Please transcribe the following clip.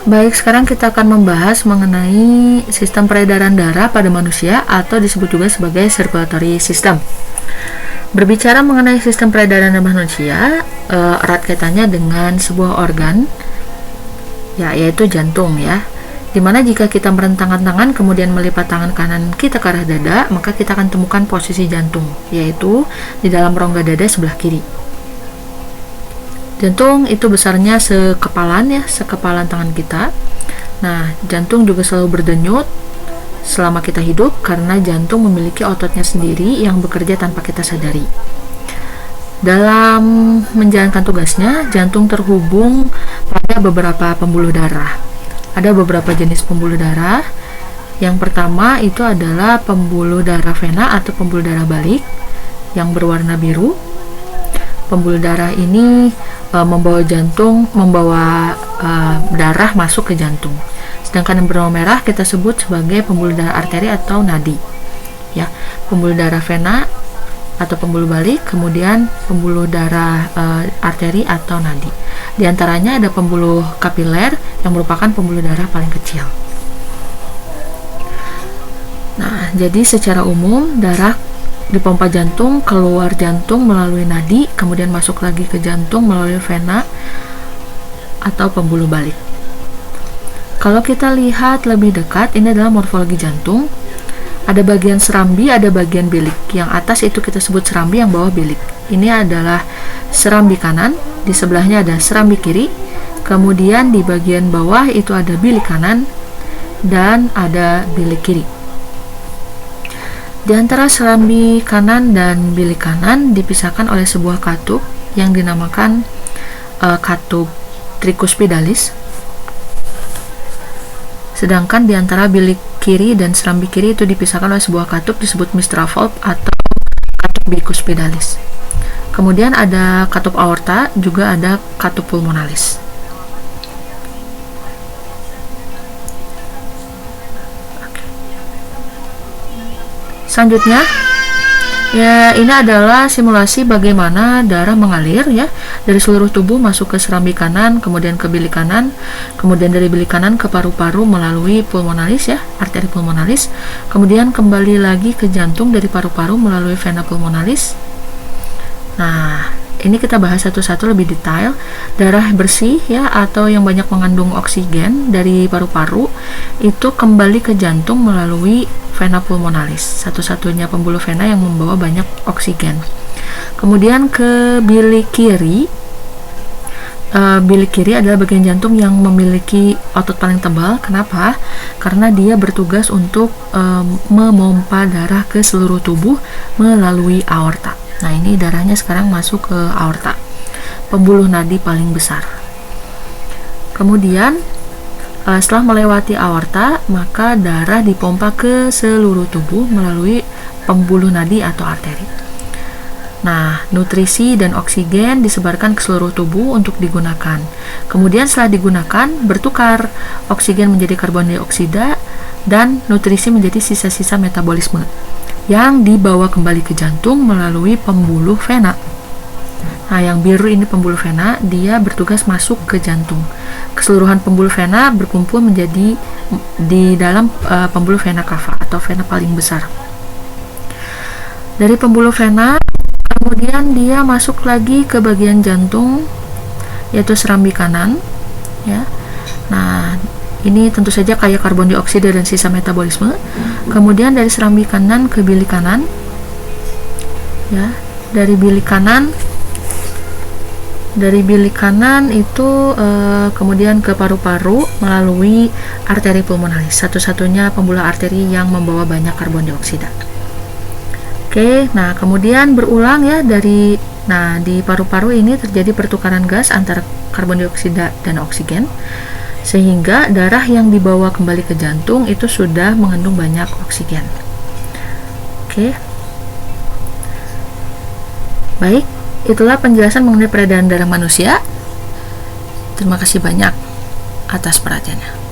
Baik, sekarang kita akan membahas mengenai sistem peredaran darah pada manusia atau disebut juga sebagai circulatory system. Berbicara mengenai sistem peredaran darah manusia, erat kaitannya dengan sebuah organ, yaitu jantung ya. Dimana jika kita merentangkan tangan kemudian melipat tangan kanan kita ke arah dada, maka kita akan temukan posisi jantung, yaitu di dalam rongga dada sebelah kiri. Jantung itu besarnya sekepalan tangan kita. Nah, jantung juga selalu berdenyut selama kita hidup karena jantung memiliki ototnya sendiri yang bekerja tanpa kita sadari. Dalam menjalankan tugasnya, jantung terhubung pada beberapa pembuluh darah. Ada beberapa jenis pembuluh darah. Yang pertama itu adalah pembuluh darah vena atau pembuluh darah balik yang berwarna biru. Pembuluh darah ini membawa darah masuk ke jantung. Sedangkan yang berwarna merah kita sebut sebagai pembuluh darah arteri atau nadi. Ya, pembuluh darah vena atau pembuluh balik, kemudian pembuluh darah arteri atau nadi. Di antaranya ada pembuluh kapiler yang merupakan pembuluh darah paling kecil. Nah, jadi secara umum darah dipompa jantung, keluar jantung melalui nadi, kemudian masuk lagi ke jantung melalui vena atau pembuluh balik. Kalau kita lihat lebih dekat, ini adalah morfologi jantung. Ada bagian serambi, ada bagian bilik. Yang atas itu kita sebut serambi, yang bawah bilik. Ini adalah serambi kanan, di sebelahnya ada serambi kiri. Kemudian di bagian bawah itu ada bilik kanan dan ada bilik kiri. Di antara serambi kanan dan bilik kanan dipisahkan oleh sebuah katup yang dinamakan katup tricuspidalis. Sedangkan di antara bilik kiri dan serambi kiri itu dipisahkan oleh sebuah katup disebut mistra valve atau katup bicuspidalis. Kemudian ada katup aorta, juga ada katup pulmonalis. Selanjutnya, ya ini adalah simulasi bagaimana darah mengalir ya dari seluruh tubuh masuk ke serambi kanan, kemudian ke bilik kanan, kemudian dari bilik kanan ke paru-paru melalui pulmonalis ya, arteri pulmonalis, kemudian kembali lagi ke jantung dari paru-paru melalui vena pulmonalis. Nah, ini kita bahas satu-satu lebih detail. Darah bersih ya atau yang banyak mengandung oksigen dari paru-paru itu kembali ke jantung melalui vena pulmonalis, satu-satunya pembuluh vena yang membawa banyak oksigen. Kemudian ke bilik kiri. Bilik kiri adalah bagian jantung yang memiliki otot paling tebal. Kenapa? Karena dia bertugas untuk memompa darah ke seluruh tubuh melalui aorta. Nah, ini darahnya sekarang masuk ke aorta, pembuluh nadi paling besar. Kemudian setelah melewati aorta, maka darah dipompa ke seluruh tubuh melalui pembuluh nadi atau arteri. Nah, nutrisi dan oksigen disebarkan ke seluruh tubuh untuk digunakan. Kemudian setelah digunakan, bertukar oksigen menjadi karbon dioksida dan nutrisi menjadi sisa-sisa metabolisme yang dibawa kembali ke jantung melalui pembuluh vena. Nah, yang biru ini pembuluh vena, dia bertugas masuk ke jantung. Keseluruhan pembuluh vena berkumpul menjadi di dalam pembuluh vena cava atau vena paling besar. Dari pembuluh vena, kemudian dia masuk lagi ke bagian jantung, yaitu serambi kanan. Ya. Nah, ini tentu saja kaya karbon dioksida dan sisa metabolisme. Kemudian dari serambi kanan ke bilik kanan. Ya, dari bilik kanan itu kemudian ke paru-paru melalui arteri pulmonalis, satu-satunya pembuluh arteri yang membawa banyak karbon dioksida. Oke, nah kemudian berulang ya di paru-paru ini terjadi pertukaran gas antara karbon dioksida dan oksigen, sehingga darah yang dibawa kembali ke jantung itu sudah mengandung banyak oksigen. Oke. Baik, itulah penjelasan mengenai peredaran darah manusia. Terima kasih banyak atas perhatiannya.